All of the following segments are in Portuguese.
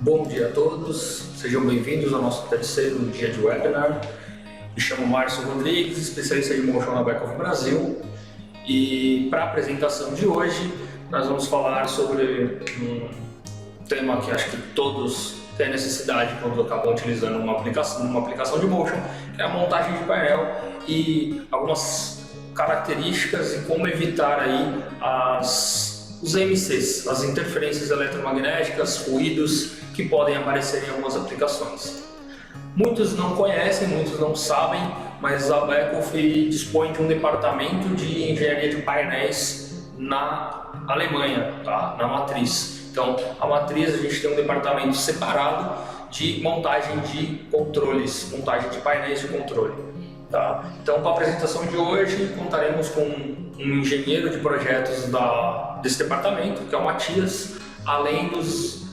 Bom dia a todos, sejam bem-vindos ao nosso terceiro dia de webinar. Me chamo Márcio Rodrigues, especialista de Motion na Beckhoff Brasil. E para a apresentação de hoje, nós vamos falar sobre um tema que acho que todos têm necessidade quando acabam utilizando uma aplicação de Motion, que é a montagem de painel e algumas características e como evitar aí os EMCs, as interferências eletromagnéticas, ruídos que podem aparecer em algumas aplicações. Muitos não conhecem, muitos não sabem, mas a Beckhoff dispõe de um departamento de engenharia de painéis na Alemanha, tá? Na matriz. Então, a matriz a gente tem um departamento separado de montagem de controles, montagem de painéis de controle. Tá? Então, com a apresentação de hoje, contaremos com um engenheiro de projetos desse departamento, que é o Matias, além dos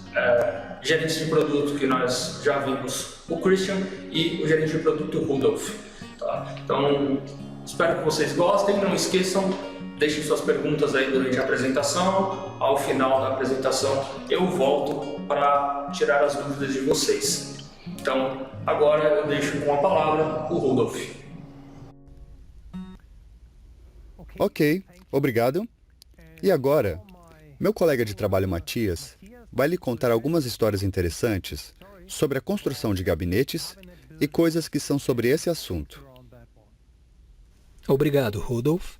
gerentes de produto que nós já vimos, o Christian, e o gerente de produto, o Rudolf. Tá? Então, espero que vocês gostem, não esqueçam, deixem suas perguntas aí durante a apresentação. Ao final da apresentação, eu volto para tirar as dúvidas de vocês. Então, agora eu deixo com a palavra o Rudolf. Ok, obrigado. E agora, meu colega de trabalho Matias vai lhe contar algumas histórias interessantes sobre a construção de gabinetes e coisas que são sobre esse assunto. Obrigado, Rudolf.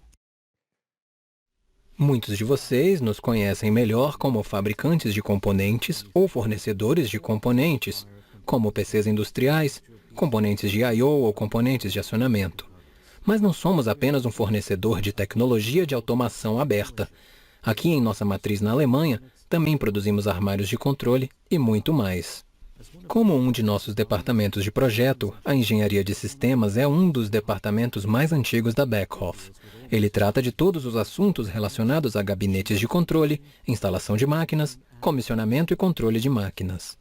Muitos de vocês nos conhecem melhor como fabricantes de componentes ou fornecedores de componentes, como PCs industriais, componentes de I/O ou componentes de acionamento. Mas não somos apenas um fornecedor de tecnologia de automação aberta. Aqui em nossa matriz na Alemanha, também produzimos armários de controle e muito mais. Como um de nossos departamentos de projeto, a engenharia de sistemas é um dos departamentos mais antigos da Beckhoff. Ele trata de todos os assuntos relacionados a gabinetes de controle, instalação de máquinas, comissionamento e controle de máquinas.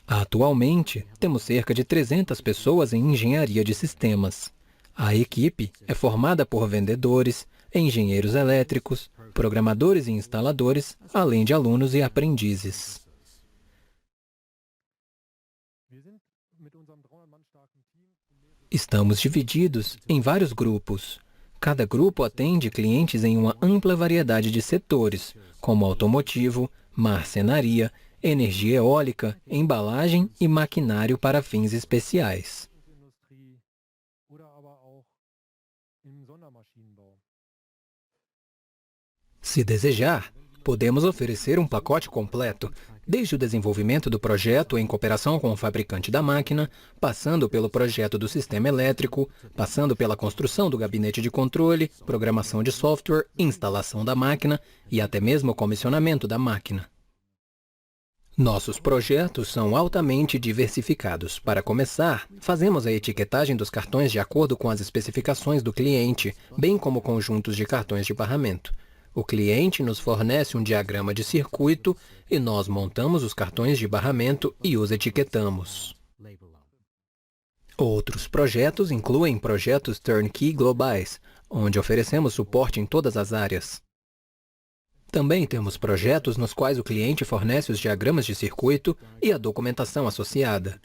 Atualmente, temos cerca de 300 pessoas em engenharia de sistemas. A equipe é formada por vendedores, engenheiros elétricos, programadores e instaladores, além de alunos e aprendizes. Estamos divididos em vários grupos. Cada grupo atende clientes em uma ampla variedade de setores, como automotivo, marcenaria, energia eólica, embalagem e maquinário para fins especiais. Se desejar, podemos oferecer um pacote completo, desde o desenvolvimento do projeto em cooperação com o fabricante da máquina, passando pelo projeto do sistema elétrico, passando pela construção do gabinete de controle, programação de software, instalação da máquina e até mesmo o comissionamento da máquina. Nossos projetos são altamente diversificados. Para começar, fazemos a etiquetagem dos cartões de acordo com as especificações do cliente, bem como conjuntos de cartões de barramento. O cliente nos fornece um diagrama de circuito e nós montamos os cartões de barramento e os etiquetamos. Outros projetos incluem projetos turnkey globais, onde oferecemos suporte em todas as áreas. Também temos projetos nos quais o cliente fornece os diagramas de circuito e a documentação associada.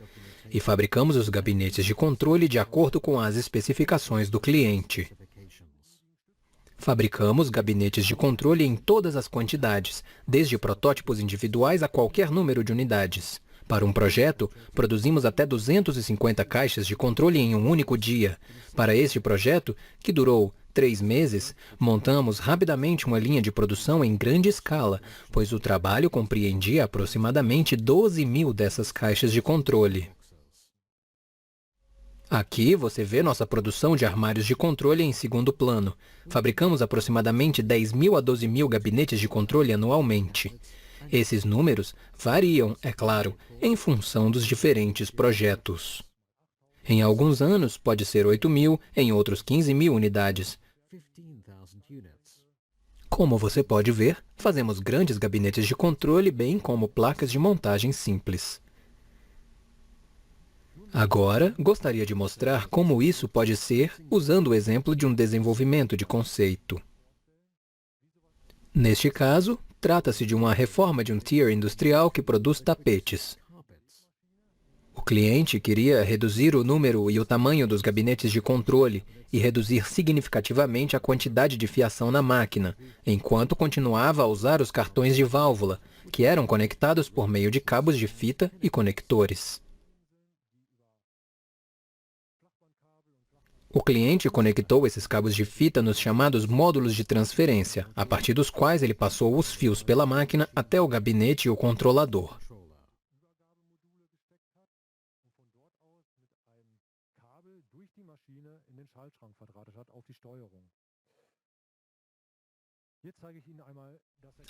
E fabricamos os gabinetes de controle de acordo com as especificações do cliente. Fabricamos gabinetes de controle em todas as quantidades, desde protótipos individuais a qualquer número de unidades. Para um projeto, produzimos até 250 caixas de controle em um único dia. Para este projeto, que durou 3 meses, montamos rapidamente uma linha de produção em grande escala, pois o trabalho compreendia aproximadamente 12.000 dessas caixas de controle. Aqui você vê nossa produção de armários de controle em segundo plano. Fabricamos aproximadamente 10.000 a 12.000 gabinetes de controle anualmente. Esses números variam, é claro, em função dos diferentes projetos. Em alguns anos, pode ser 8.000, em outros 15.000 unidades. Como você pode ver, fazemos grandes gabinetes de controle, bem como placas de montagem simples. Agora, gostaria de mostrar como isso pode ser usando o exemplo de um desenvolvimento de conceito. Neste caso, Trata-se de uma reforma de um tier industrial que produz tapetes. O cliente queria reduzir o número e o tamanho dos gabinetes de controle e reduzir significativamente a quantidade de fiação na máquina, enquanto continuava a usar os cartões de válvula, que eram conectados por meio de cabos de fita e conectores. O cliente conectou esses cabos de fita nos chamados módulos de transferência, a partir dos quais ele passou os fios pela máquina até o gabinete e o controlador.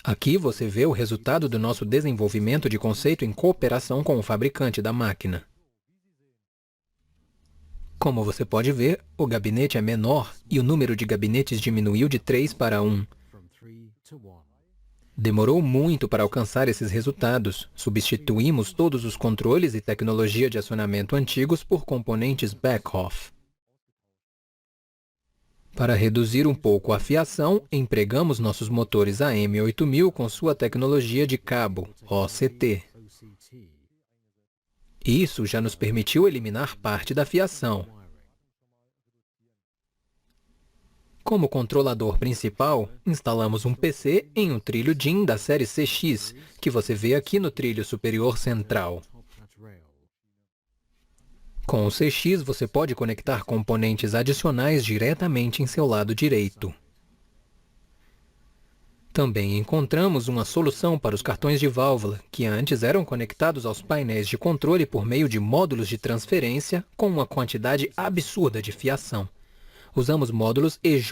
Aqui você vê o resultado do nosso desenvolvimento de conceito em cooperação com o fabricante da máquina. Como você pode ver, o gabinete é menor e o número de gabinetes diminuiu de 3 para 1. Demorou muito para alcançar esses resultados. Substituímos todos os controles e tecnologia de acionamento antigos por componentes Beckhoff. Para reduzir um pouco a fiação, empregamos nossos motores AM8000 com sua tecnologia de cabo, OCT. Isso já nos permitiu eliminar parte da fiação. Como controlador principal, instalamos um PC em um trilho DIN da série CX, que você vê aqui no trilho superior central. Com o CX, você pode conectar componentes adicionais diretamente em seu lado direito. Também encontramos uma solução para os cartões de válvula, que antes eram conectados aos painéis de controle por meio de módulos de transferência com uma quantidade absurda de fiação. Usamos módulos EJ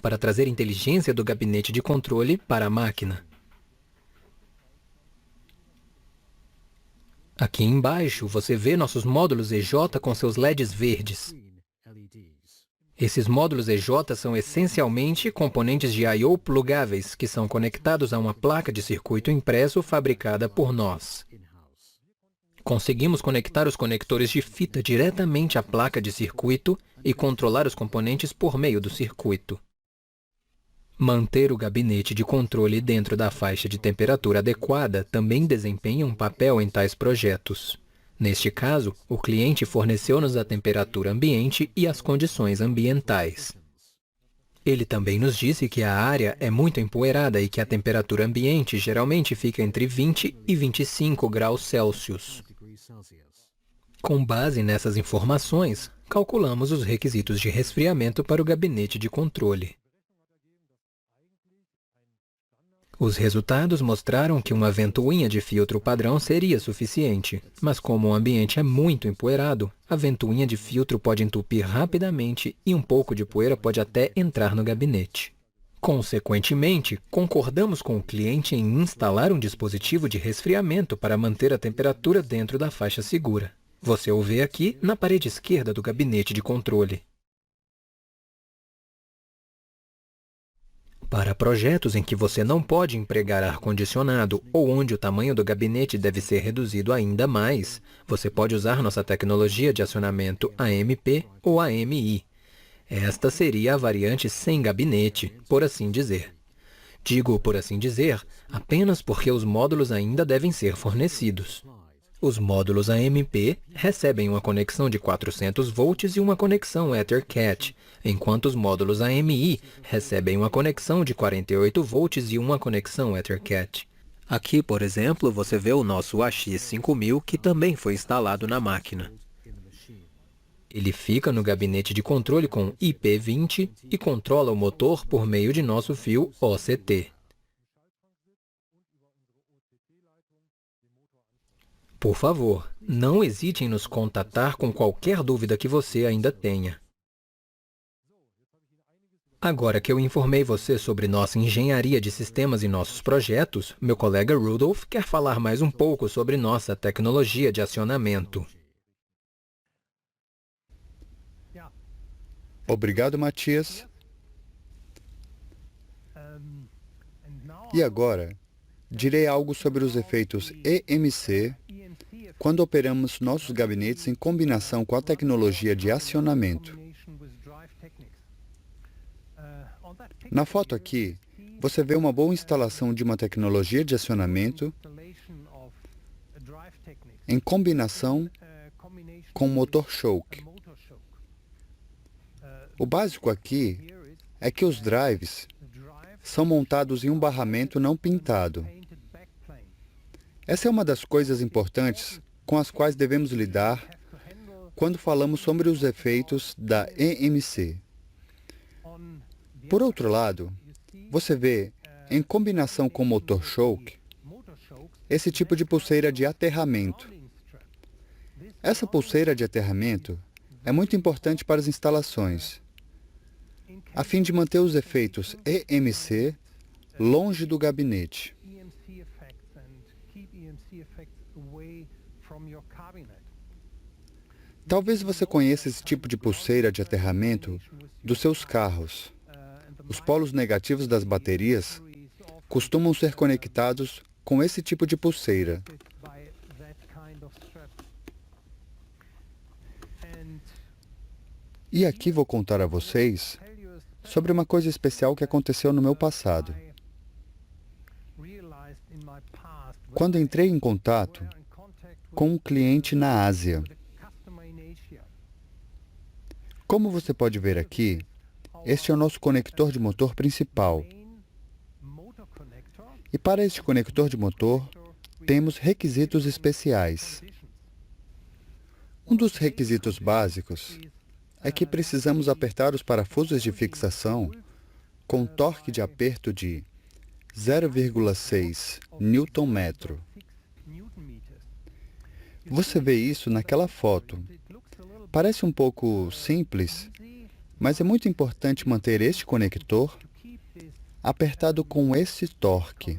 para trazer inteligência do gabinete de controle para a máquina. Aqui embaixo, você vê nossos módulos EJ com seus LEDs verdes. Esses módulos EJ são essencialmente componentes de I/O plugáveis, que são conectados a uma placa de circuito impresso fabricada por nós. Conseguimos conectar os conectores de fita diretamente à placa de circuito e controlar os componentes por meio do circuito. Manter o gabinete de controle dentro da faixa de temperatura adequada também desempenha um papel em tais projetos. Neste caso, o cliente forneceu-nos a temperatura ambiente e as condições ambientais. Ele também nos disse que a área é muito empoeirada e que a temperatura ambiente geralmente fica entre 20 e 25 graus Celsius. Com base nessas informações, calculamos os requisitos de resfriamento para o gabinete de controle. Os resultados mostraram que uma ventoinha de filtro padrão seria suficiente, mas como o ambiente é muito empoeirado, a ventoinha de filtro pode entupir rapidamente e um pouco de poeira pode até entrar no gabinete. Consequentemente, concordamos com o cliente em instalar um dispositivo de resfriamento para manter a temperatura dentro da faixa segura. Você o vê aqui na parede esquerda do gabinete de controle. Para projetos em que você não pode empregar ar-condicionado ou onde o tamanho do gabinete deve ser reduzido ainda mais, você pode usar nossa tecnologia de acionamento AMP ou AMI. Esta seria a variante sem gabinete, por assim dizer. Digo por assim dizer, apenas porque os módulos ainda devem ser fornecidos. Os módulos AMP recebem uma conexão de 400 volts e uma conexão EtherCAT, enquanto os módulos AMI recebem uma conexão de 48 volts e uma conexão EtherCAT. Aqui, por exemplo, você vê o nosso AX5000, que também foi instalado na máquina. Ele fica no gabinete de controle com IP20 e controla o motor por meio de nosso fio OCT. Por favor, não hesite em nos contatar com qualquer dúvida que você ainda tenha. Agora que eu informei você sobre nossa engenharia de sistemas e nossos projetos, meu colega Rudolf quer falar mais um pouco sobre nossa tecnologia de acionamento. Obrigado, Matias. E agora, direi algo sobre os efeitos EMC quando operamos nossos gabinetes em combinação com a tecnologia de acionamento. Na foto aqui, você vê uma boa instalação de uma tecnologia de acionamento em combinação com motor choke. O básico aqui é que os drives são montados em um barramento não pintado. Essa é uma das coisas importantes com as quais devemos lidar quando falamos sobre os efeitos da EMC. Por outro lado, você vê, em combinação com motor choke, esse tipo de pulseira de aterramento. Essa pulseira de aterramento é muito importante para as instalações, a fim de manter os efeitos EMC longe do gabinete. Talvez você conheça esse tipo de pulseira de aterramento dos seus carros. Os polos negativos das baterias costumam ser conectados com esse tipo de pulseira. E aqui vou contar a vocês sobre uma coisa especial que aconteceu no meu passado. Quando entrei em contato com um cliente na Ásia. Como você pode ver aqui, este é o nosso conector de motor principal. E para este conector de motor, temos requisitos especiais. Um dos requisitos básicos é que precisamos apertar os parafusos de fixação com torque de aperto de 0,6 Nm. Você vê isso naquela foto. Parece um pouco simples, mas é muito importante manter este conector apertado com esse torque.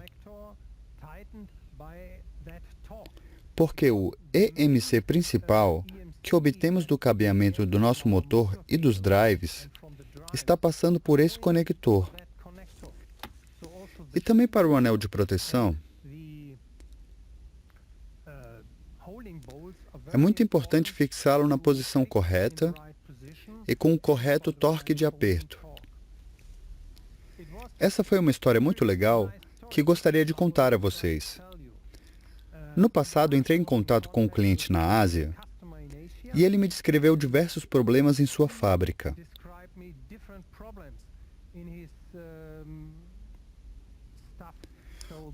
Porque o EMC principal, que obtemos do cabeamento do nosso motor e dos drives, está passando por esse conector. E também para o anel de proteção, é muito importante fixá-lo na posição correta e com o correto torque de aperto. Essa foi uma história muito legal que gostaria de contar a vocês. No passado, entrei em contato com um cliente na Ásia e ele me descreveu diversos problemas em sua fábrica.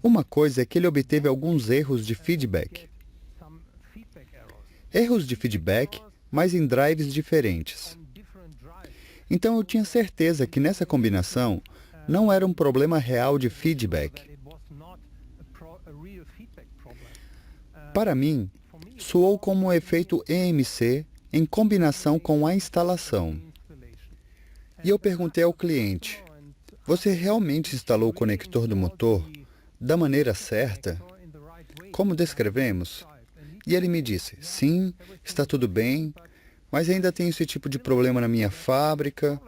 Uma coisa é que ele obteve alguns erros de feedback. Erros de feedback, mas em drives diferentes. Então eu tinha certeza que nessa combinação não era um problema real de feedback. Para mim, soou como um efeito EMC em combinação com a instalação. E eu perguntei ao cliente, você realmente instalou o conector do motor da maneira certa? Como descrevemos? E ele me disse, sim, está tudo bem, mas ainda tenho esse tipo de problema na minha fábrica.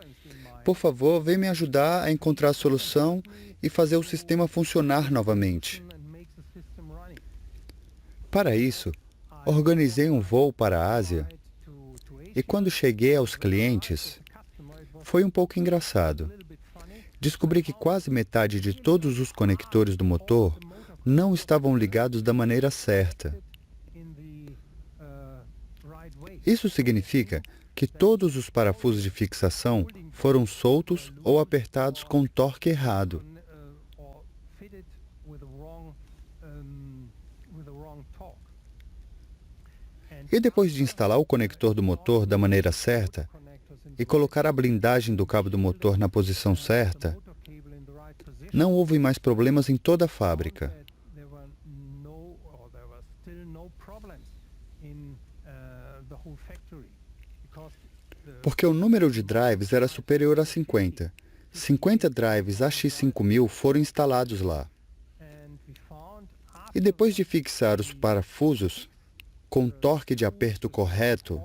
Por favor, vem me ajudar a encontrar a solução e fazer o sistema funcionar novamente. Para isso, organizei um voo para a Ásia e quando cheguei aos clientes, foi um pouco engraçado. Descobri que quase metade de todos os conectores do motor não estavam ligados da maneira certa. Isso significa que todos os parafusos de fixação foram soltos ou apertados com torque errado. E depois de instalar o conector do motor da maneira certa e colocar a blindagem do cabo do motor na posição certa, não houve mais problemas em toda a fábrica. Porque o número de drives era superior a 50. 50 drives AX5000 foram instalados lá. E depois de fixar os parafusos com torque de aperto correto,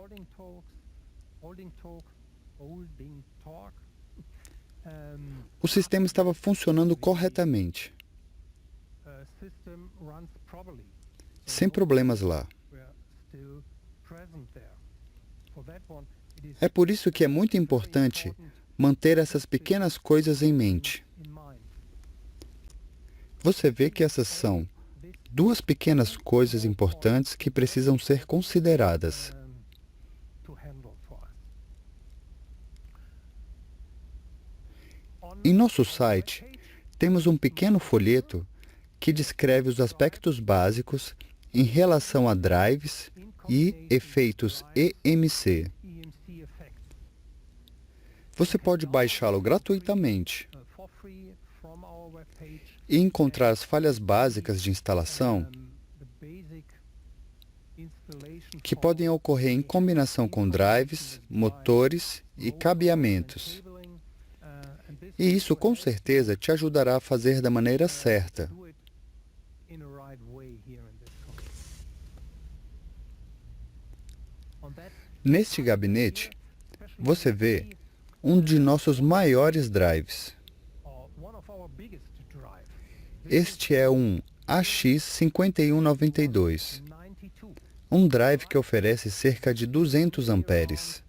o sistema estava funcionando corretamente, sem problemas lá. É por isso que é muito importante manter essas pequenas coisas em mente. Você vê que essas são duas pequenas coisas importantes que precisam ser consideradas. Em nosso site, temos um pequeno folheto que descreve os aspectos básicos em relação a drives e efeitos EMC. Você pode baixá-lo gratuitamente e encontrar as falhas básicas de instalação que podem ocorrer em combinação com drives, motores e cabeamentos. E isso, com certeza, te ajudará a fazer da maneira certa. Neste gabinete, você vê um de nossos maiores drives. Este é um AX5192, um drive que oferece cerca de 200 amperes.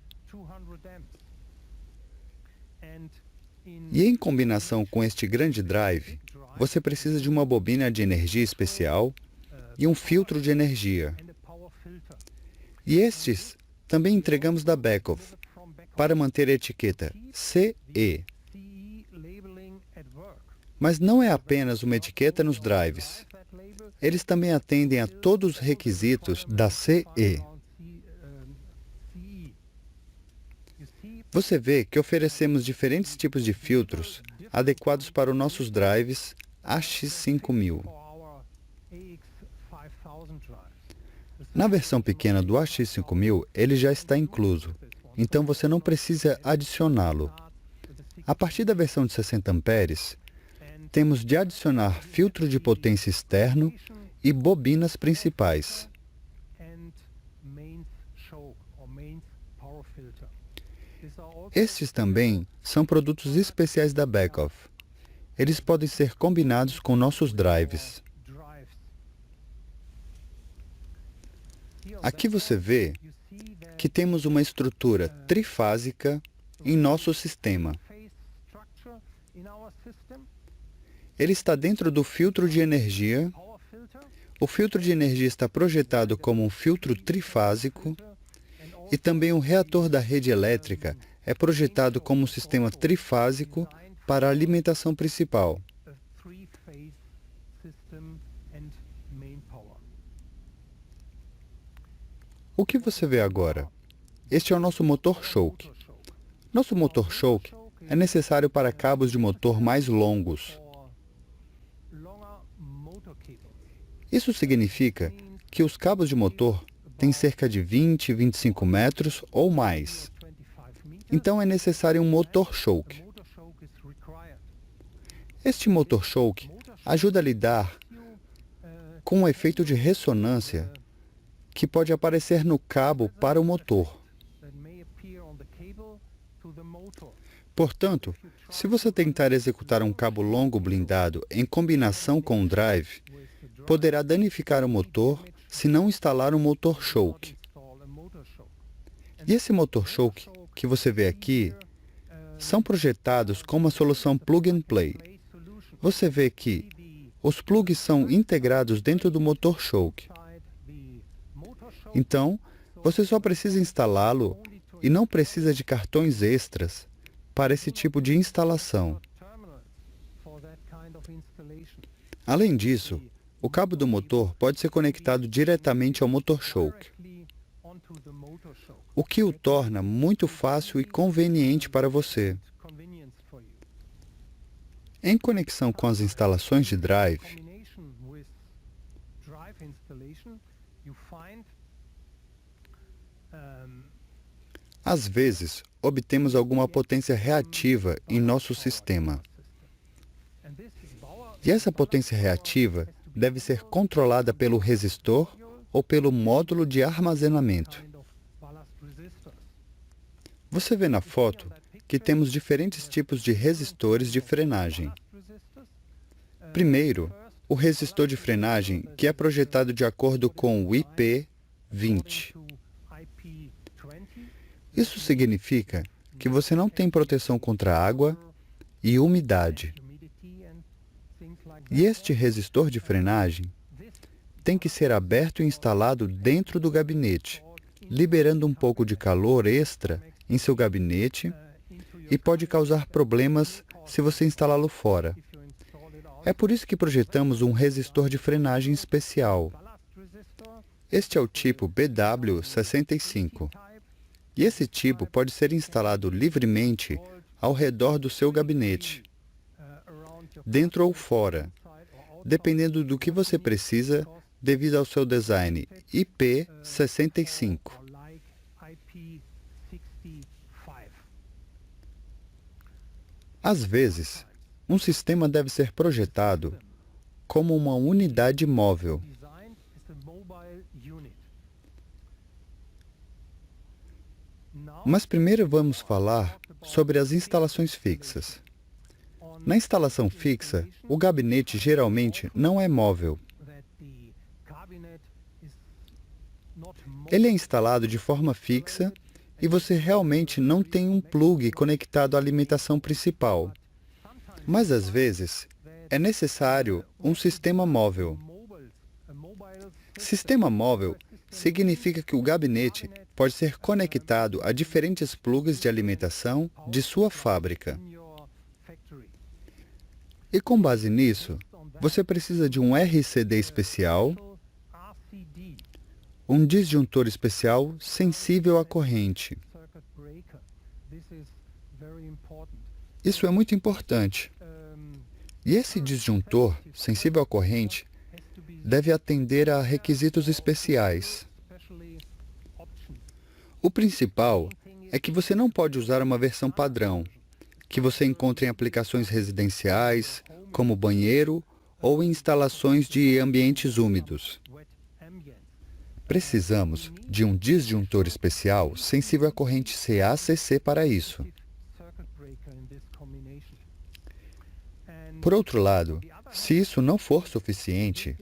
E em combinação com este grande drive, você precisa de uma bobina de energia especial e um filtro de energia. E estes também entregamos da Beckhoff, para manter a etiqueta CE. Mas não é apenas uma etiqueta nos drives. Eles também atendem a todos os requisitos da CE. Você vê que oferecemos diferentes tipos de filtros adequados para os nossos drives AX5000. Na versão pequena do AX5000, ele já está incluso, então você não precisa adicioná-lo. A partir da versão de 60 amperes, temos de adicionar filtro de potência externo e bobinas principais. Estes também são produtos especiais da Beckhoff. Eles podem ser combinados com nossos drives. Aqui você vê que temos uma estrutura trifásica em nosso sistema. Ele está dentro do filtro de energia. O filtro de energia está projetado como um filtro trifásico e também o reator da rede elétrica é projetado como um sistema trifásico para a alimentação principal. O que você vê agora? Este é o nosso motor choke. Nosso motor choke é necessário para cabos de motor mais longos. Isso significa que os cabos de motor têm cerca de 20, 25 metros ou mais. Então é necessário um motor choke. Este motor choke ajuda a lidar com um efeito de ressonância que pode aparecer no cabo para o motor. Portanto, se você tentar executar um cabo longo blindado em combinação com um drive, poderá danificar o motor se não instalar um motor choke. E esse motor choke que você vê aqui são projetados como uma solução plug and play. Você vê que os plugs são integrados dentro do motor choke. Então, você só precisa instalá-lo e não precisa de cartões extras para esse tipo de instalação. Além disso, o cabo do motor pode ser conectado diretamente ao motor choke, o que o torna muito fácil e conveniente para você. Em conexão com as instalações de drive, às vezes, obtemos alguma potência reativa em nosso sistema. E essa potência reativa deve ser controlada pelo resistor ou pelo módulo de armazenamento. Você vê na foto que temos diferentes tipos de resistores de frenagem. Primeiro, o resistor de frenagem, que é projetado de acordo com o IP20. Isso significa que você não tem proteção contra água e umidade. E este resistor de frenagem tem que ser aberto e instalado dentro do gabinete, liberando um pouco de calor extra em seu gabinete e pode causar problemas se você instalá-lo fora. É por isso que projetamos um resistor de frenagem especial. Este é o tipo BW65. E esse tipo pode ser instalado livremente ao redor do seu gabinete, dentro ou fora, dependendo do que você precisa devido ao seu design IP65. Às vezes, um sistema deve ser projetado como uma unidade móvel. Mas primeiro vamos falar sobre as instalações fixas. Na instalação fixa, o gabinete geralmente não é móvel. Ele é instalado de forma fixa e você realmente não tem um plug conectado à alimentação principal. Mas às vezes, é necessário um sistema móvel. Sistema móvel significa que o gabinete pode ser conectado a diferentes plugs de alimentação de sua fábrica. E com base nisso, você precisa de um RCD especial, um disjuntor especial sensível à corrente. Isso é muito importante. E esse disjuntor sensível à corrente deve atender a requisitos especiais. O principal é que você não pode usar uma versão padrão, que você encontra em aplicações residenciais, como banheiro ou em instalações de ambientes úmidos. Precisamos de um disjuntor especial sensível à corrente CA/CC para isso. Por outro lado, se isso não for suficiente,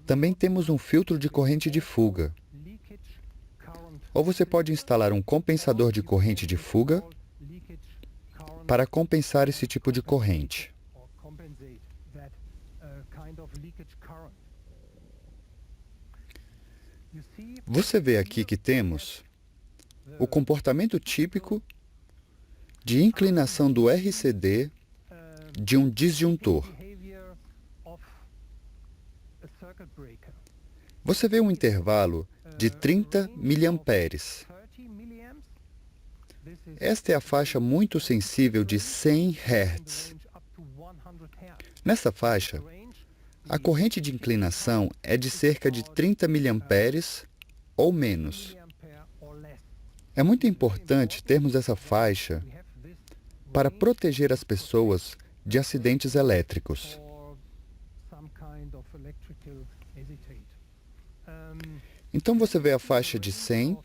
também temos um filtro de corrente de fuga. Ou você pode instalar um compensador de corrente de fuga para compensar esse tipo de corrente. Você vê aqui que temos o comportamento típico de inclinação do RCD de um disjuntor. Você vê um intervalo de 30 miliamperes. Esta é a faixa muito sensível de 100 Hz. Nessa faixa, a corrente de inclinação é de cerca de 30 miliamperes ou menos. É muito importante termos essa faixa para proteger as pessoas de acidentes elétricos. Então você vê a faixa de 100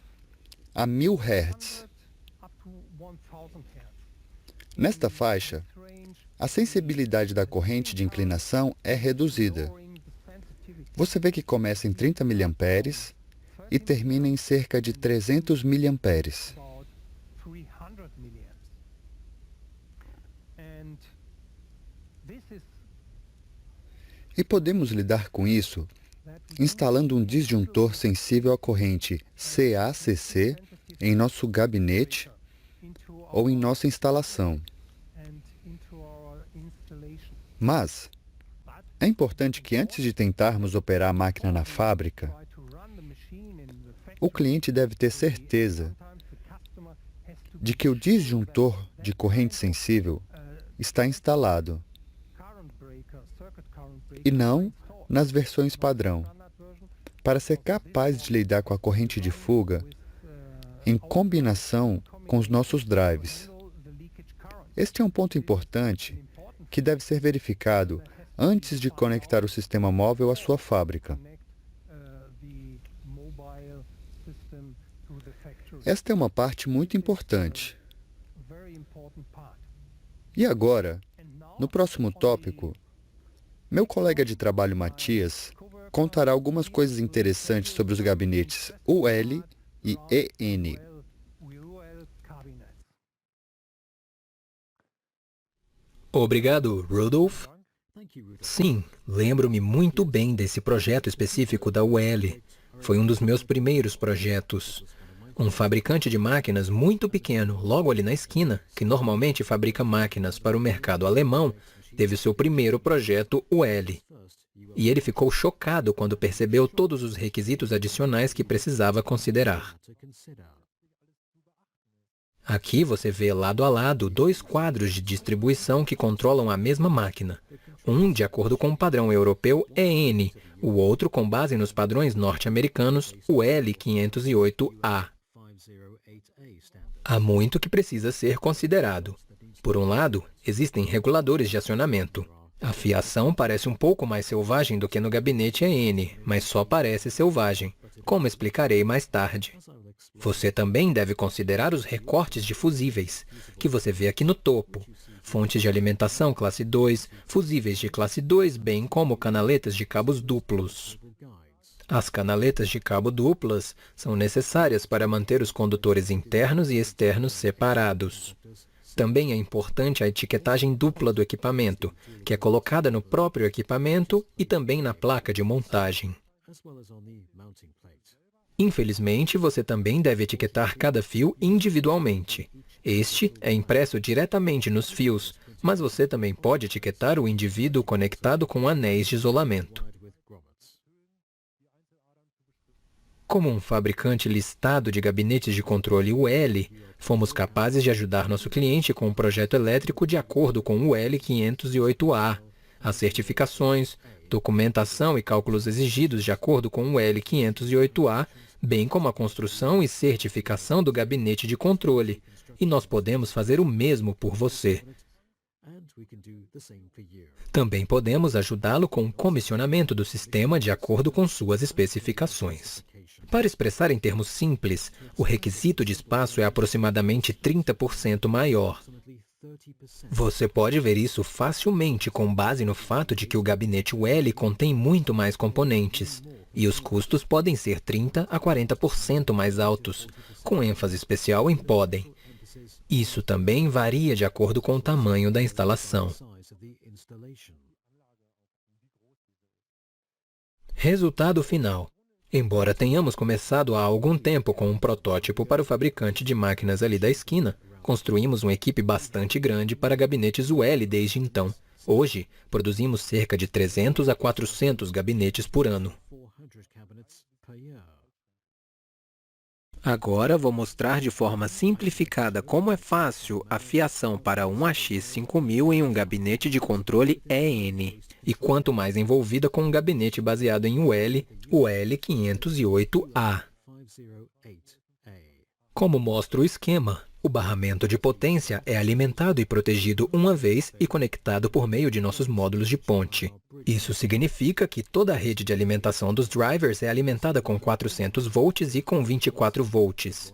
a 1000 Hz. Nesta faixa, a sensibilidade da corrente de inclinação é reduzida. Você vê que começa em 30 miliamperes e termina em cerca de 300 miliamperes. E podemos lidar com isso instalando um disjuntor sensível à corrente CA/CC em nosso gabinete ou em nossa instalação. Mas é importante que antes de tentarmos operar a máquina na fábrica, o cliente deve ter certeza de que o disjuntor de corrente sensível está instalado e não nas versões padrão, para ser capaz de lidar com a corrente de fuga em combinação com os nossos drives. Este é um ponto importante que deve ser verificado antes de conectar o sistema móvel à sua fábrica. Esta é uma parte muito importante. E agora, no próximo tópico, meu colega de trabalho Matias contará algumas coisas interessantes sobre os gabinetes UL e EN. Obrigado, Rudolf. Sim, lembro-me muito bem desse projeto específico da UL. Foi um dos meus primeiros projetos. Um fabricante de máquinas muito pequeno, logo ali na esquina, que normalmente fabrica máquinas para o mercado alemão, teve o seu primeiro projeto UL. E ele ficou chocado quando percebeu todos os requisitos adicionais que precisava considerar. Aqui você vê lado a lado 2 quadros de distribuição que controlam a mesma máquina. Um de acordo com o padrão europeu EN, o outro com base nos padrões norte-americanos, o L508A. Há muito que precisa ser considerado. Por um lado, existem reguladores de acionamento. A fiação parece um pouco mais selvagem do que no gabinete EN, mas só parece selvagem, como explicarei mais tarde. Você também deve considerar os recortes de fusíveis, que você vê aqui no topo. Fontes de alimentação classe 2, fusíveis de classe 2, bem como canaletas de cabos duplos. As canaletas de cabo duplas são necessárias para manter os condutores internos e externos separados. Também é importante a etiquetagem dupla do equipamento, que é colocada no próprio equipamento e também na placa de montagem. Infelizmente, você também deve etiquetar cada fio individualmente. Este é impresso diretamente nos fios, mas você também pode etiquetar o indivíduo conectado com anéis de isolamento. Como um fabricante listado de gabinetes de controle UL, fomos capazes de ajudar nosso cliente com um projeto elétrico de acordo com o L508A, as certificações, documentação e cálculos exigidos de acordo com o L508A, bem como a construção e certificação do gabinete de controle. E nós podemos fazer o mesmo por você. Também podemos ajudá-lo com o comissionamento do sistema de acordo com suas especificações. Para expressar em termos simples, o requisito de espaço é aproximadamente 30% maior. Você pode ver isso facilmente com base no fato de que o gabinete UL contém muito mais componentes, e os custos podem ser 30% a 40% mais altos, com ênfase especial em podem. Isso também varia de acordo com o tamanho da instalação. Resultado final. Embora tenhamos começado há algum tempo com um protótipo para o fabricante de máquinas ali da esquina, construímos uma equipe bastante grande para gabinetes UL desde então. Hoje, produzimos cerca de 300 a 400 gabinetes por ano. Agora vou mostrar de forma simplificada como é fácil a fiação para um AX5000 em um gabinete de controle EN, e quanto mais envolvida com um gabinete baseado em UL, o L508A. Como mostra o esquema, o barramento de potência é alimentado e protegido uma vez e conectado por meio de nossos módulos de ponte. Isso significa que toda a rede de alimentação dos drivers é alimentada com 400 volts e com 24 volts.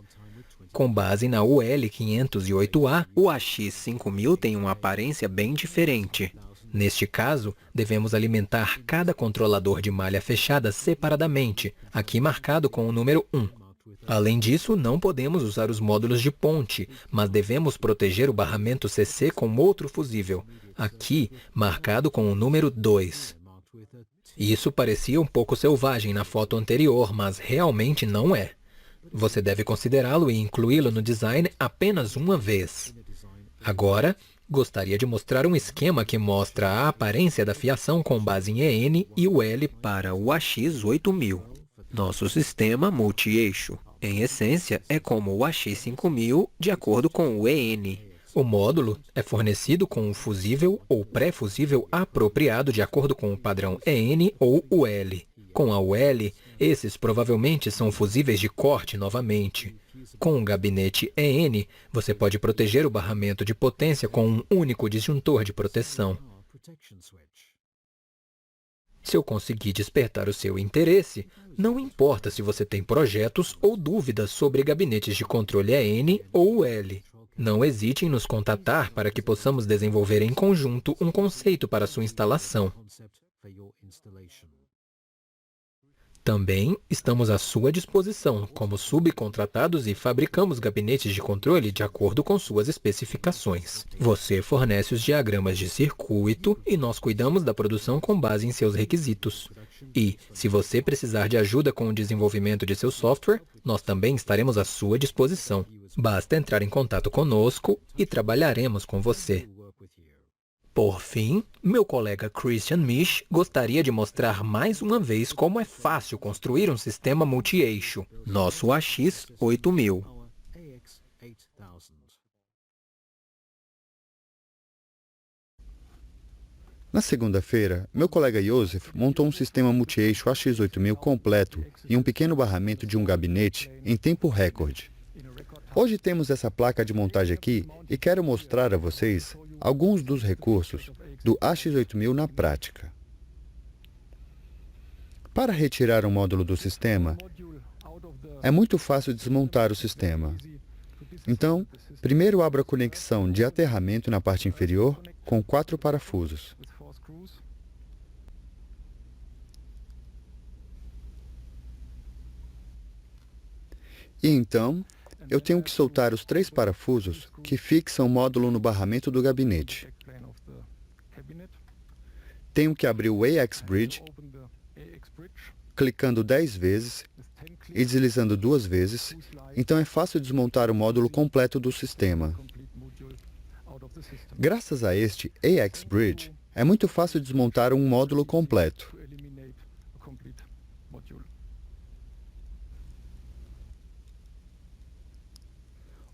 Com base na UL508A, o AX5000 tem uma aparência bem diferente. Neste caso, devemos alimentar cada controlador de malha fechada separadamente, aqui marcado com o número 1. Além disso, não podemos usar os módulos de ponte, mas devemos proteger o barramento CC com outro fusível, aqui marcado com o número 2. Isso parecia um pouco selvagem na foto anterior, mas realmente não é. Você deve considerá-lo e incluí-lo no design apenas uma vez. Agora, gostaria de mostrar um esquema que mostra a aparência da fiação com base em EN e UL para o AX8000. Nosso sistema multi-eixo, em essência, é como o AX5000 de acordo com o EN. O módulo é fornecido com um fusível ou pré-fusível apropriado de acordo com o padrão EN ou UL. Com a UL, esses provavelmente são fusíveis de corte novamente. Com um gabinete EN, você pode proteger o barramento de potência com um único disjuntor de proteção. Se eu conseguir despertar o seu interesse, não importa se você tem projetos ou dúvidas sobre gabinetes de controle EN ou UL. Não hesite em nos contatar para que possamos desenvolver em conjunto um conceito para sua instalação. Também estamos à sua disposição como subcontratados e fabricamos gabinetes de controle de acordo com suas especificações. Você fornece os diagramas de circuito e nós cuidamos da produção com base em seus requisitos. E, se você precisar de ajuda com o desenvolvimento de seu software, nós também estaremos à sua disposição. Basta entrar em contato conosco e trabalharemos com você. Por fim, meu colega Christian Misch gostaria de mostrar mais uma vez como é fácil construir um sistema multi-eixo, nosso AX8000. Na segunda-feira, meu colega Joseph montou um sistema multi-eixo AX8000 completo e um pequeno barramento de um gabinete em tempo recorde. Hoje temos essa placa de montagem aqui e quero mostrar a vocês alguns dos recursos do AX8000 na prática. Para retirar um módulo do sistema, é muito fácil desmontar o sistema. Então, primeiro abro a conexão de aterramento na parte inferior com 4 parafusos. E então, eu tenho que soltar os 3 parafusos que fixam o módulo no barramento do gabinete. Tenho que abrir o AX Bridge, clicando 10 vezes e deslizando 2 vezes, então é fácil desmontar o módulo completo do sistema. Graças a este AX Bridge, é muito fácil desmontar um módulo completo.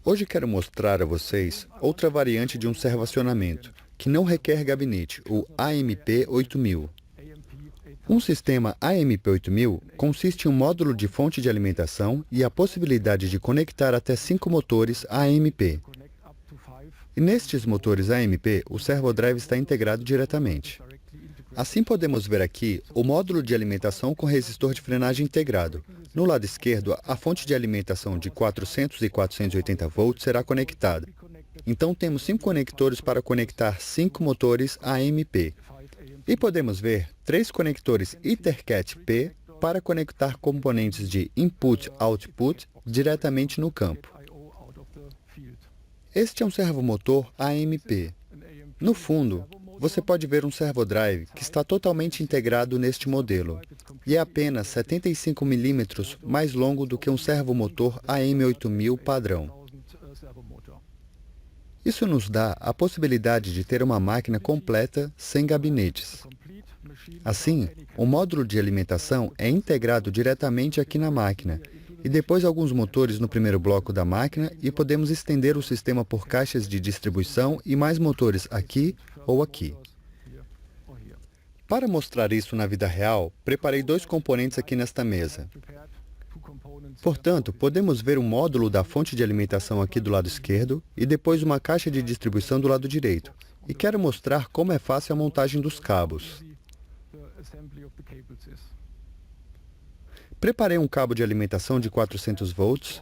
Hoje quero mostrar a vocês outra variante de um servoacionamento, que não requer gabinete, o AMP8000. Um sistema AMP8000 consiste em um módulo de fonte de alimentação e a possibilidade de conectar até 5 motores AMP. E nestes motores AMP, o servodrive está integrado diretamente. Assim podemos ver aqui o módulo de alimentação com resistor de frenagem integrado. No lado esquerdo, a fonte de alimentação de 400 e 480 volts será conectada. Então temos 5 conectores para conectar 5 motores AMP. E podemos ver 3 conectores EtherCAT-P para conectar componentes de Input-Output diretamente no campo. Este é um servomotor AMP. No fundo, você pode ver um servodrive que está totalmente integrado neste modelo e é apenas 75 mm mais longo do que um servomotor AM8000 padrão. Isso nos dá a possibilidade de ter uma máquina completa sem gabinetes. Assim, o módulo de alimentação é integrado diretamente aqui na máquina e depois alguns motores no primeiro bloco da máquina e podemos estender o sistema por caixas de distribuição e mais motores aqui ou aqui. Para mostrar isso na vida real, preparei 2 componentes aqui nesta mesa. Portanto, podemos ver um módulo da fonte de alimentação aqui do lado esquerdo e depois uma caixa de distribuição do lado direito. E quero mostrar como é fácil a montagem dos cabos. Preparei um cabo de alimentação de 400 volts,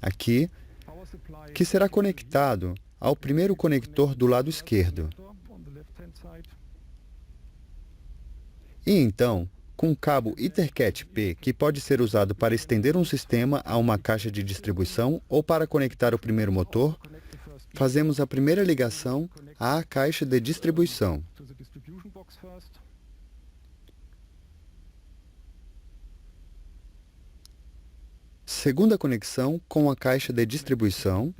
aqui, que será conectado ao primeiro conector do lado esquerdo. E então, com um cabo EtherCAT-P, que pode ser usado para estender um sistema a uma caixa de distribuição ou para conectar o primeiro motor, fazemos a primeira ligação à caixa de distribuição. Segunda conexão com a caixa de distribuição.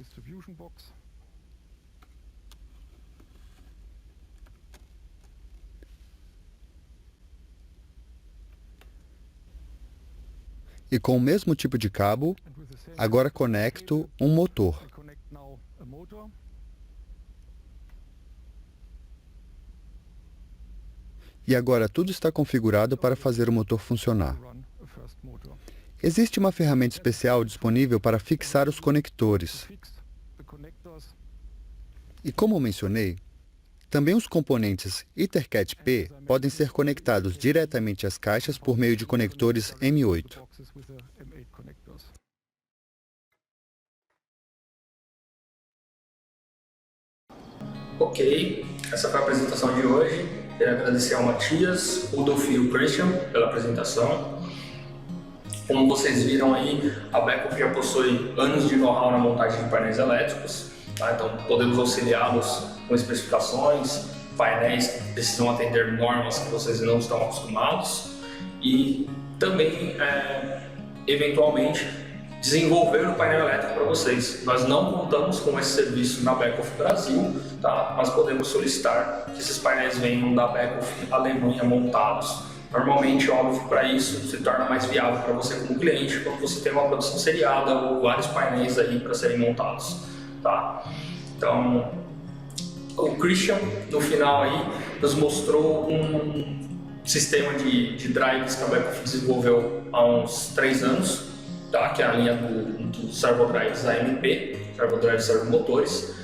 E com o mesmo tipo de cabo, agora conecto um motor. E agora tudo está configurado para fazer o motor funcionar. Existe uma ferramenta especial disponível para fixar os conectores. E como mencionei, também os componentes EtherCAT-P podem ser conectados diretamente às caixas por meio de conectores M8. Ok, essa foi a apresentação de hoje. Quero agradecer ao Matias, Rudolf e ao Christian pela apresentação. Como vocês viram aí, a Beckhoff já possui anos de know-how na montagem de painéis elétricos, tá? Então podemos auxiliá-los com especificações, painéis que precisam atender normas que vocês não estão acostumados e também, eventualmente, desenvolver o painel elétrico para vocês. Nós não contamos com esse serviço na Beckhoff Brasil, tá? Mas podemos solicitar que esses painéis venham da Beckhoff Alemanha montados. Normalmente, óbvio, para isso se torna mais viável para você como cliente quando você tem uma produção seriada ou vários painéis aí para serem montados, tá? Então, o Christian, no final aí, nos mostrou um sistema de drives que a Beckhoff desenvolveu há uns 3 anos, tá? Que é a linha do Servo Drives AMP, Servo Drives Servomotores,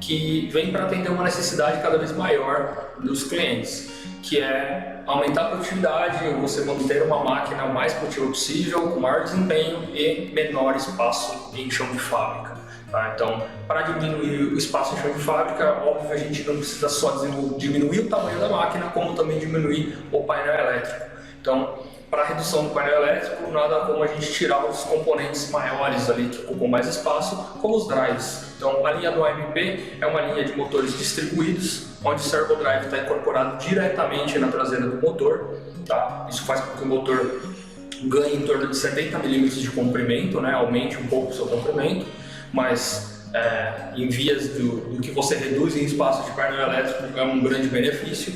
que vem para atender uma necessidade cada vez maior dos clientes, que é aumentar a produtividade, você manter uma máquina o mais produtiva possível, com maior desempenho e menor espaço em chão de fábrica. Tá? Então, para diminuir o espaço em chão de fábrica, óbvio, a gente não precisa só diminuir o tamanho da máquina, como também diminuir o painel elétrico. Então, para a redução do painel elétrico, nada como a gente tirar os componentes maiores ali que ocupam mais espaço, como os drives. Então, a linha do AMP é uma linha de motores distribuídos, onde o servo drive está incorporado diretamente na traseira do motor. Tá? Isso faz com que o motor ganhe em torno de 70 milímetros de comprimento, né? Aumente um pouco o seu comprimento, mas em vias do que você reduz em espaço de painel elétrico é um grande benefício.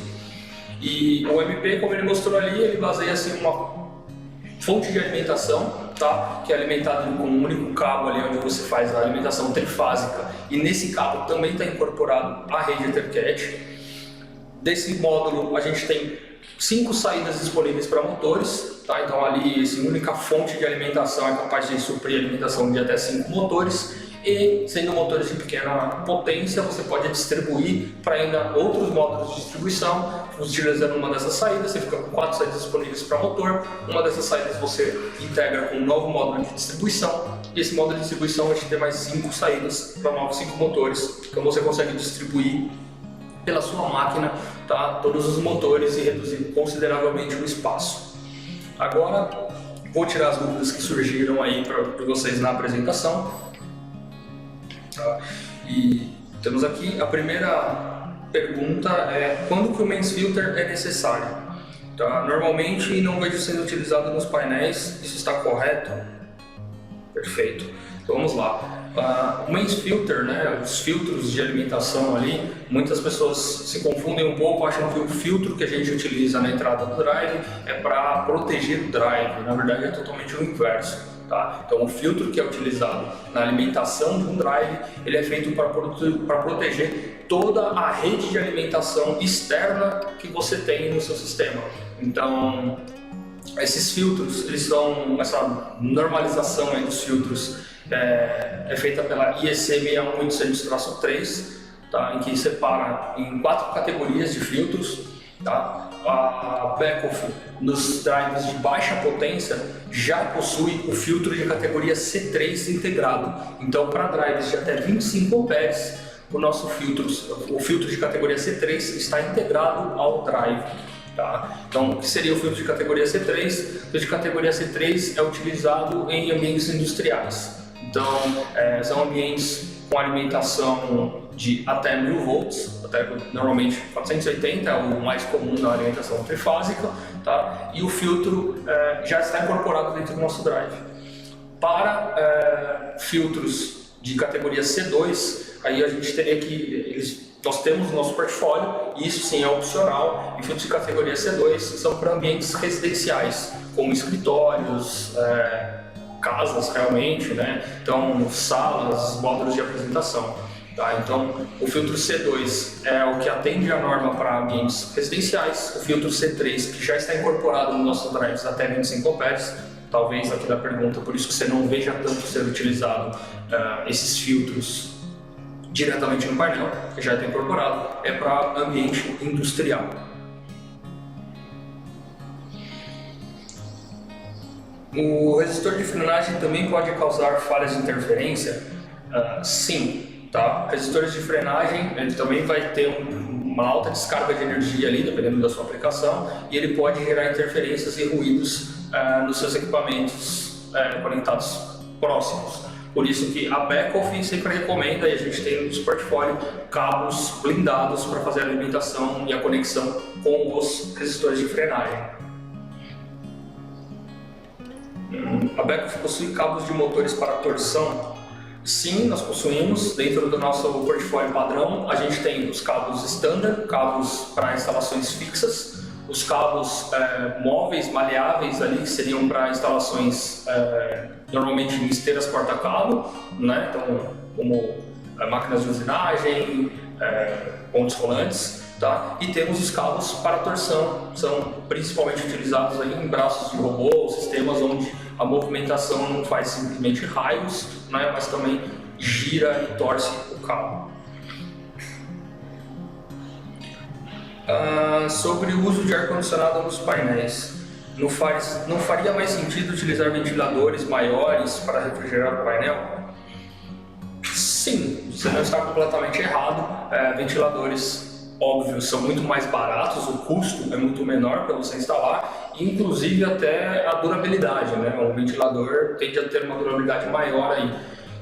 E o MP, como ele mostrou ali, ele baseia assim uma fonte de alimentação, tá? Que é alimentado com um único cabo ali onde você faz a alimentação trifásica, e nesse cabo também está incorporado a rede Ethercat. Desse módulo a gente tem 5 saídas disponíveis para motores, tá? Então ali essa única fonte de alimentação é capaz de suprir a alimentação de até 5 motores. E, sendo motores de pequena potência, você pode distribuir para ainda outros módulos de distribuição. Utilizando uma dessas saídas, você fica com 4 saídas disponíveis para motor. Uma dessas saídas você integra com um novo módulo de distribuição. E esse módulo de distribuição vai te ter mais 5 saídas para novos 5 motores. Então você consegue distribuir pela sua máquina, tá, todos os motores e reduzir consideravelmente o espaço. Agora, vou tirar as dúvidas que surgiram aí para vocês na apresentação. E temos aqui a primeira pergunta: quando que o mains filter é necessário? Tá? Normalmente não vejo sendo utilizado nos painéis, isso está correto? Perfeito. Então vamos lá. O mains filter, né, os filtros de alimentação ali, muitas pessoas se confundem um pouco, acham que o filtro que a gente utiliza na entrada do drive é para proteger o drive. Na verdade é totalmente o inverso. Tá? Então, o filtro que é utilizado na alimentação de um drive, ele é feito para proteger toda a rede de alimentação externa que você tem no seu sistema. Então, esses filtros, essa normalização aí dos filtros é feita pela IEC 61800-3, tá? Em que separa em 4 categorias de filtros. Tá? A Beckhoff, nos drives de baixa potência, já possui o filtro de categoria C3 integrado. Então, para drives de até 25 amperes, o filtro de categoria C3 está integrado ao drive. Tá? Então, o que seria o filtro de categoria C3? O filtro de categoria C3 é utilizado em ambientes industriais. Então, são ambientes com alimentação de até 1000 volts, normalmente 480 é o mais comum na alimentação trifásica, tá? E o filtro já está incorporado dentro do nosso drive. Para filtros de categoria C2, aí a gente teria nós temos no nosso portfólio, e isso sim é opcional, e filtros de categoria C2 são para ambientes residenciais, como escritórios, casas realmente, né? Então salas, módulos de apresentação. Tá? Então o filtro C2 é o que atende a norma para ambientes residenciais, o filtro C3 que já está incorporado nos nossos drives até 25 amperes, talvez aqui da pergunta, por isso que você não veja tanto ser utilizado esses filtros diretamente no painel, que já está incorporado, é para ambiente industrial. O resistor de frenagem também pode causar falhas de interferência? Sim, tá? Resistores de frenagem, ele também vai ter uma alta descarga de energia ali, dependendo da sua aplicação, e ele pode gerar interferências e ruídos nos seus equipamentos conectados próximos. Por isso que a Beckhoff sempre recomenda, e a gente tem no nosso portfólio, cabos blindados para fazer a alimentação e a conexão com os resistores de frenagem. A Beckhoff possui cabos de motores para torção? Sim, nós possuímos. Dentro do nosso portfólio padrão, a gente tem os cabos standard, cabos para instalações fixas, os cabos móveis, maleáveis ali, que seriam para instalações normalmente em esteiras porta-cabo, né? Então, como máquinas de usinagem, pontes rolantes, tá? E temos os cabos para torção, são principalmente utilizados aí em braços de robô, sistemas onde a movimentação não faz simplesmente raios, né? Mas também gira e torce o cabo. Sobre o uso de ar-condicionado nos painéis, não faria mais sentido utilizar ventiladores maiores para refrigerar o painel? Sim, você não está completamente errado. Ventiladores, óbvio, são muito mais baratos, o custo é muito menor para você instalar, inclusive até a durabilidade, né? O ventilador tende a ter uma durabilidade maior aí.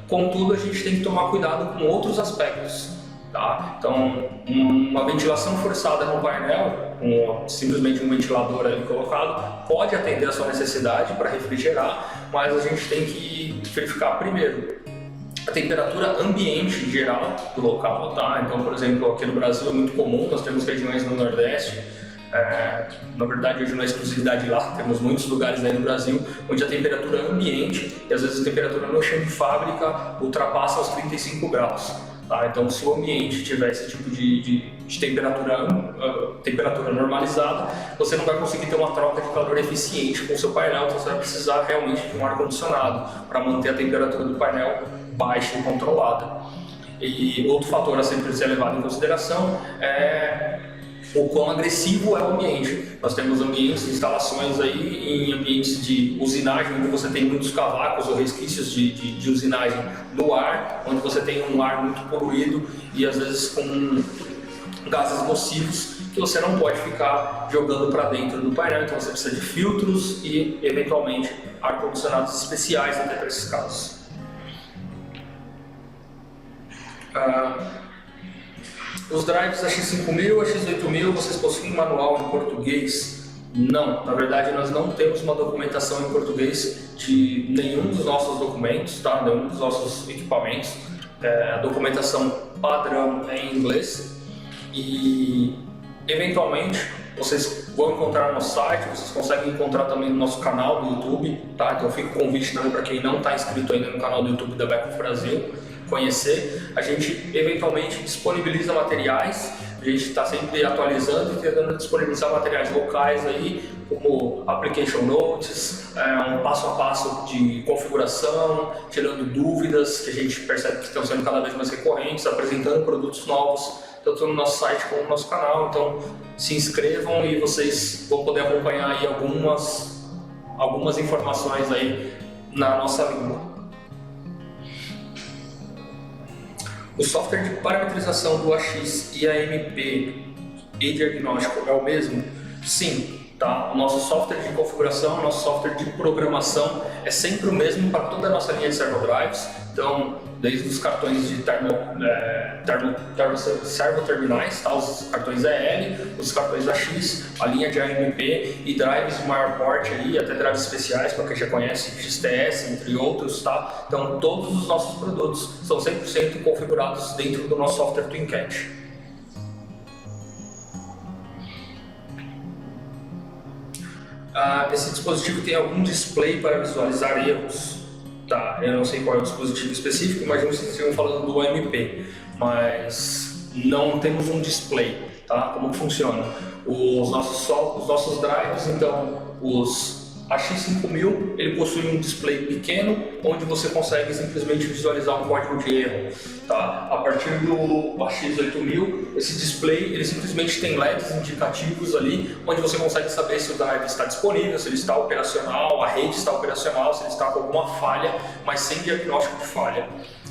Contudo, a gente tem que tomar cuidado com outros aspectos. Tá? Então, uma ventilação forçada no painel, simplesmente um ventilador ali colocado, pode atender a sua necessidade para refrigerar, mas a gente tem que verificar primeiro a temperatura ambiente geral do local. Tá? Então, por exemplo, aqui no Brasil é muito comum, nós temos regiões no Nordeste, na verdade hoje não é exclusividade lá, temos muitos lugares aí no Brasil onde a temperatura ambiente e às vezes a temperatura no chão de fábrica ultrapassa os 35 graus. Tá? Então, se o ambiente tiver esse tipo de temperatura normalizada, você não vai conseguir ter uma troca de calor eficiente com o seu painel, então você vai precisar realmente de um ar-condicionado para manter a temperatura do painel baixa e controlada. E outro fator a sempre ser levado em consideração é o quão agressivo é o ambiente. Nós temos ambientes, instalações aí em ambientes de usinagem, onde você tem muitos cavacos ou resquícios de usinagem no ar, onde você tem um ar muito poluído e às vezes com gases nocivos que você não pode ficar jogando para dentro do painel, então você precisa de filtros e eventualmente ar-condicionados especiais até para esses casos. Os drives AX5000, AX8000, vocês possuem manual em português? Não, na verdade nós não temos uma documentação em português de nenhum dos nossos documentos, tá? Nenhum dos nossos equipamentos. A documentação padrão é em inglês e eventualmente vocês vão encontrar no nosso site, vocês conseguem encontrar também no nosso canal do YouTube, tá? Então fica o convite também para quem não está inscrito ainda no canal do YouTube da Beckhoff Brasil conhecer. A gente eventualmente disponibiliza materiais, a gente está sempre atualizando e tentando disponibilizar materiais locais aí, como application notes, um passo a passo de configuração, tirando dúvidas que a gente percebe que estão sendo cada vez mais recorrentes, apresentando produtos novos, tanto no nosso site como no nosso canal. Então se inscrevam e vocês vão poder acompanhar aí algumas informações aí na nossa língua. O software de parametrização do AX e AMP e diagnóstico é o mesmo? Sim, tá? O nosso software de configuração, o nosso software de programação é sempre o mesmo para toda a nossa linha de servodrives. Então, desde os cartões de servoterminais, tá? Os cartões EL, os cartões AX, a linha de AMP e drives de maior porte aí, até drives especiais, para quem já conhece, XTS, entre outros, tá? Então, todos os nossos produtos são 100% configurados dentro do nosso software TwinCat. Esse dispositivo tem algum display para visualizar erros? Tá, eu não sei qual é o dispositivo específico, imagino que vocês estejam falando do AMP, mas não temos um display, tá? Como que funciona? Os nossos drives, então, os AX5000, ele possui um display pequeno, onde você consegue simplesmente visualizar um código de erro, tá? A partir do AX8000, esse display, ele simplesmente tem LEDs indicativos ali, onde você consegue saber se o drive está disponível, se ele está operacional, a rede está operacional, se ele está com alguma falha, mas sem diagnóstico de falha.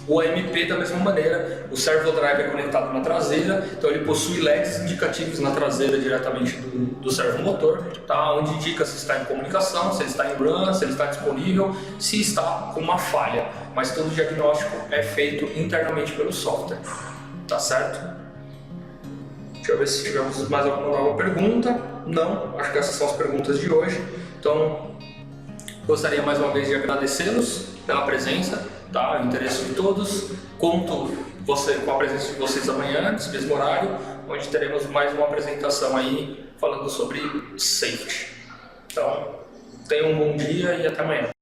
O AMP da mesma maneira, o servo drive é conectado na traseira, então ele possui LEDs indicativos na traseira diretamente do servo motor, tá? Onde indica se está em comunicação, se ele está em run, se ele está disponível, se está com uma falha. Mas todo o diagnóstico é feito internamente pelo software, tá certo? Deixa eu ver se tivemos mais alguma nova pergunta. Não, acho que essas são as perguntas de hoje. Então, gostaria mais uma vez de agradecê-los pela presença, tá? O interesse de todos. Conto com a presença de vocês amanhã, nesse mesmo horário, onde teremos mais uma apresentação aí falando sobre safety. Então, tenham um bom dia e até amanhã.